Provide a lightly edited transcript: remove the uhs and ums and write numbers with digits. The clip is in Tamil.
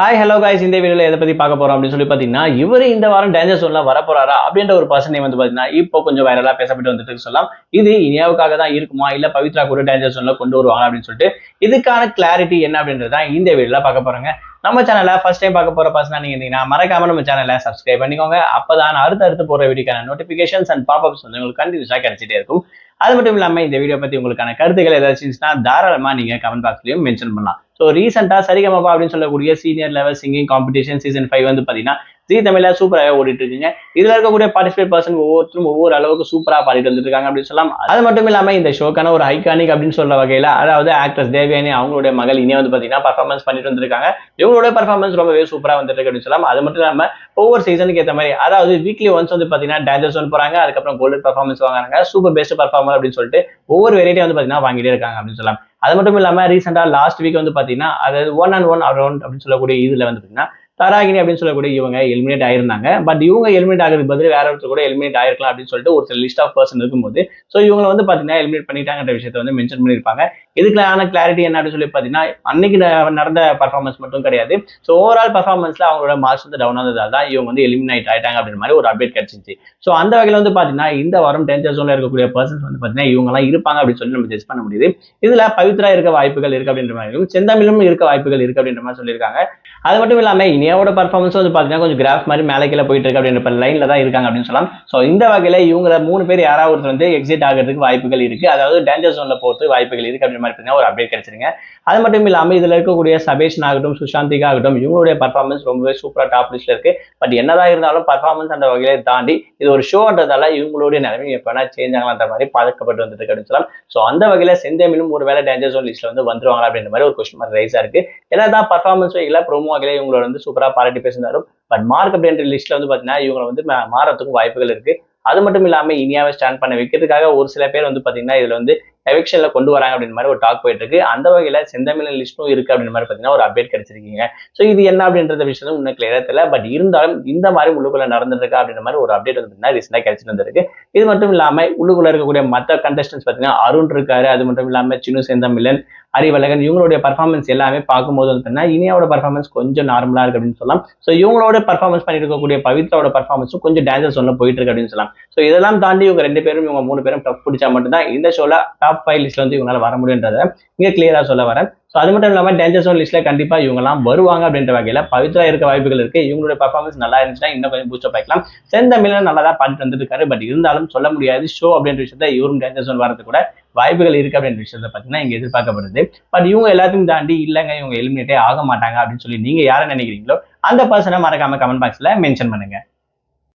ஹாய் ஹலோ காய்ஸ், இந்த வீடியோல எதை பத்தி பார்க்க போறோம் அப்படின்னு சொல்லி பாத்தீங்கன்னா, இவரு இந்த வாரம் டேஞ்சர் ஜோன்ல வரப்போறாரா அப்படின்ற ஒரு பர்சன் வந்து பாத்தீங்கன்னா இப்போ கொஞ்சம் வைரலா பேசப்பட்டு வந்துட்டு சொல்லலாம். இது இனியாவுக்காக தான் இருக்குமா இல்ல பவித்ரா கூட டேஞ்சர் ஜோன்ல கொண்டு வருவாங்க அப்படின்னு சொல்லிட்டு இதுக்கான கிளாரிட்டி என்ன அப்படின்றதான் இந்த வீடியோல பார்க்க போறோங்க. நம்ம சேனலை ஃபர்ஸ்ட் டைம் பார்க்க போற பர்சனா நீங்க இருந்தீங்கன்னா மறக்காம நம்ம சேனலை சப்ஸ்கிரைப் பண்ணிக்கோங்க. அப்பதான் அடுத்து போற வீடியோக்கான நோட்டிபிகேஷன்ஸ் அண்ட் பாப்அப்ஸ் வந்து உங்களுக்கு கண்டினியூஸா கிடைச்சிட்டே இருக்கும். அது மட்டும் இல்லாம இந்த வீடியோ பத்தி உங்களுக்கான கருத்துக்கள் ஏதாச்சும் இருந்துச்சுன்னா தாராளமா நீங்க கமெண்ட் பாக்ஸ்லயும் மென்ஷன் பண்ணலாம். ஸோ ரீசெண்டா சரிகமபா அப்படின்னு சொல்லக்கூடிய senior level singing competition season 5 வந்து பாத்தீங்கன்னா ஜி தமிழ்ல சூப்பராக ஓடிட்டு இருக்கீங்க. இதுல இருக்கக்கூடிய பார்ட்டிசிபேட் பர்சன் ஒவ்வொருத்தரும் ஒவ்வொரு அளவுக்கு சூப்பரா பாடிட்டு வந்துட்டு இருக்காங்க அப்படின்னு சொல்லலாம். அது மட்டும் இல்லாம இந்த ஷோக்கான ஒரு ஐகானிக் அப்படின்னு சொல்ற வகையில அதாவது ஆக்ட்ரஸ் தேவயானி அவங்களுடைய மகள் இனியா வந்து பாத்தீங்கன்னா பர்ஃபார்மன்ஸ் பண்ணிட்டு வந்திருக்காங்க. இவங்களோட பர்ஃபார்மன்ஸ் ரொம்பவே சூப்பரா வந்துட்டு இருக்கு அப்படின்னு சொல்லலாம். அது மட்டும் இல்லாம ஒவ்வொரு சீசனுக்கு ஏற்ற மாதிரி அதாவது வீக்லி ஒன்ஸ் வந்து பாத்தீங்கன்னா டேஞ்சர் ஜோன் போறாங்க, அதுக்கப்புறம் கோல்டன் பர்ஃபார்மன்ஸ் வாங்குறாங்க, சூப்பர் பெஸ்ட் பர்ஃபார்மர் அப்படின்னு சொல்லிட்டு ஒவ்வொரு வெரைட்டி வந்து பாத்தீங்கன்னா வாங்கிட்டே இருக்காங்க அப்படின்னு சொல்லலாம். அது மட்டும் இல்லாம ரீசெண்டா லாஸ்ட் வீக் வந்து பாத்தீங்கன்னா அதாவது 1-on-1 அரௌண்ட் அப்படின்னு சொல்லக்கூடிய இதுல வந்து பாத்தீங்கன்னா தராகினி அப்படின்னு சொல்லக்கூடிய இவங்க எலிமினேட் ஆயிருந்தாங்க. பட் இவங்க எலிமினேட் ஆகிறதுக்கு பதில் வேற ஒருத்தர் கூட எலிமினேட் ஆயிருக்கலாம் அப்படின்னு சொல்லிட்டு ஒரு சில லிஸ்ட் ஆஃப் பர்சன் இருக்கும்போது ஸோ இவங்க வந்து பாத்தீங்கன்னா எலிமினேட் பண்ணிட்டாங்கன்ற விஷயத்தை வந்து மென்ஷன் பண்ணியிருப்பாங்க. இதுக்கான கிளாரிட்டி என்ன அப்படின்னு சொல்லி பாத்தீங்கன்னா அன்னைக்கு நடந்த பர்ஃபார்மன்ஸ் மட்டும் கிடையாது. ஸோ ஓவரால் பர்ஃபார்மன்ஸ்ல அவங்களோட மார்க்ஸ் வந்து டவுன் ஆனதால தான் இவங்க வந்து எலிமினேட் ஆயிட்டாங்க அப்படின்ற மாதிரி ஒரு அப்டேட் கிடைச்சிச்சு. ஸோ அந்த வகையில் வந்து பாத்தீங்கன்னா இந்த வாரம் டேஞ்சர் ஜோன்ல இருக்கக்கூடிய பர்சன்ஸ் வந்து பாத்தீங்கன்னா இவங்க எல்லாம் இருப்பாங்க அப்படின்னு சொல்லி நம்ம ஜெஸ்ட் பண்ண முடியுது. இதுல பவித்ரா இருக்க வாய்ப்புகள் இருக்கு அப்படின்ற மாதிரியும் செந்தமிழும் இருக்க வாய்ப்புகள் இருக்கு அப்படின்ற மாதிரி சொல்லியிருக்காங்க. அது மட்டும் இல்லாம இனியாவோட பர்ஃபார்மன்ஸ் வந்து பாத்தீங்கன்னா கொஞ்சம் கிராஃப் மாதிரி மேலே கீழே போயிட்டு இருக்கு அப்படின்ற லைன்ல தான் இருக்காங்க அப்படின்னு சொல்லலாம். ஸோ இந்த வகையில இவங்க 3 பேர் யாராவது ஒருத்தர் வந்து எக்ஸிட் ஆகிறதுக்கு வாய்ப்புகள் இருக்கு, அதாவது டேஞ்சர் ஜோன்ல போறதுக்கு வாய்ப்புகள் இருக்கு அப்படின்ற மாதிரி ஒரு அப்டேட் கிடைச்சிருங்க. அது மட்டும் இல்லாம இதுல இருக்கக்கூடிய சபேஷன் ஆகட்டும் சுஷாந்திகா ஆகட்டும் இவங்களுடைய பர்ஃபார்மன்ஸ் ரொம்பவே சூப்பரா டாப் லிஸ்ட்ல இருக்கு. பட் என்னதான் இருந்தாலும் பர்ஃபார்மன்ஸ் அந்த வகையில தாண்டி இது ஒரு ஷோன்றதால இவங்களுடைய நிலைமை எப்பனா சேஞ்ச் ஆகலான்ற மாதிரி பாதுகாக்கப்பட்டு வந்துட்டு அப்படின்னு சொல்லலாம். ஸோ அந்த வகையில செந்தமிழும் ஒரு வேலை டேஞ்சர் ஜோன் லிஸ்ட்ல வந்து வந்துருவாங்க அப்படின்ற மாதிரி ஒரு கொஸ்டின் மார்க் ரைஸா இருக்கு. என்னதான் பர்ஃபார்மன்ஸ் இல்ல ப்ரோமோ வகையில இவங்களோட வந்து சூப்பரா பாராட்டி பேசினாலும் பட் மார்க் அப்படின்ற லிஸ்ட்ல வந்து பாத்தீங்கன்னா இவங்க வந்து மாறத்துக்கும் வாய்ப்புகள் இருக்கு. அது மட்டும் இல்லாம இனியாவை ஸ்டாண்ட் பண்ண வைக்கிறதுக்காக ஒரு சில பேர் வந்து பாத்தீங்கன்னா இதுல வந்து எவிக்ஷன்ல கொண்டு வராங்க அப்படின்ற மாதிரி ஒரு டாக் போயிட்டு இருக்கு. அந்த வகையில செந்தமிழ் லிஸ்டும் இருக்கு அப்படின்ற மாதிரி பாத்தீங்கன்னா ஒரு அப்டேட் கிடைச்சிருக்கீங்க. சோ இது என்ன அப்படின்ற விஷயம் இன்னும் கிளியரா தெரியல. பட் இருந்தாலும் இந்த மாதிரி உள்ளுக்குள்ள நடந்துருக்கா அப்படின்ற மாதிரி ஒரு அப்டேட் வந்து ரீசெண்டா கிடைச்சிட்டு வந்திருக்கு. இது மட்டும் இல்லாம உள்ளுக்குள்ள இருக்கக்கூடிய மற்ற கண்டஸ்டன்ஸ் பாத்தீங்கன்னா அருண் இருக்காரு, அது மட்டும் இல்லாம சின்ன செந்தமிழன், அறிவழகன் இவங்களுடைய பர்ஃபார்மன்ஸ் எல்லாமே பார்க்கும்போது வந்து இனியாவோட பர்ஃபார்மன்ஸ் கொஞ்சம் நார்மலா இருக்கு அப்படின்னு சொல்லலாம். ஸோ இவங்களோட பர்ஃபார்மன்ஸ் பண்ணிட்டு இருக்கக்கூடிய பவித்ராவோட பர்ஃபார்மன்ஸும் கொஞ்சம் டேஞ்சர் ஜோன்ல போயிட்டு இருக்கு அப்படின்னு சொல்லலாம். ஸோ இதெல்லாம் தாண்டி இவங்க 2 பேரும் இவங்க 3 பேரும் டஃப் பிடிச்சா மட்டும்தான் இந்த ஷோல டாப் 5 லிஸ்ட்ல வந்து இவங்களால வர முடியுன்றதை இங்க கிளியரா சொல்ல வரேன். ஸோ அது மட்டும் இல்லாம டேஞ்சர் ஜோன் லிஸ்ட்ல கண்டிப்பா இவங்கலாம் வருவாங்க அப்படின்ற வகையில பவித்ரா இருக்க வாய்ப்புகள் இருக்கு. இவங்களுடைய பர்ஃபார்மன்ஸ் நல்லா இருந்துச்சுன்னா இன்னும் கொஞ்சம் பூஸ்ட் அப் ஆயிக்கலாம். செந்தமிழன் நல்லா தான் பாட்டு வந்துட்டு இருக்காரு. பட் இருந்தாலும் சொல்ல முடியாது ஷோ அப்படின்ற விஷயத்த இவரும் டேஞ்சர் ஜோன் வரது கூட வாய்ப்புகள் இருக்கு அப்படின்ற விஷயத்த பாத்தீங்கன்னா இங்க எதிர்பார்க்கப்படுது. பட் இவங்க எல்லாத்தையும் தாண்டி இல்லங்க இவங்க எலிமினேட்டே ஆக மாட்டாங்க அப்படின்னு சொல்லி நீங்க யாரை நினைக்கிறீங்களோ அந்த பர்சனை மறக்காம கமெண்ட் பாக்ஸ்ல மென்ஷன் பண்ணுங்க.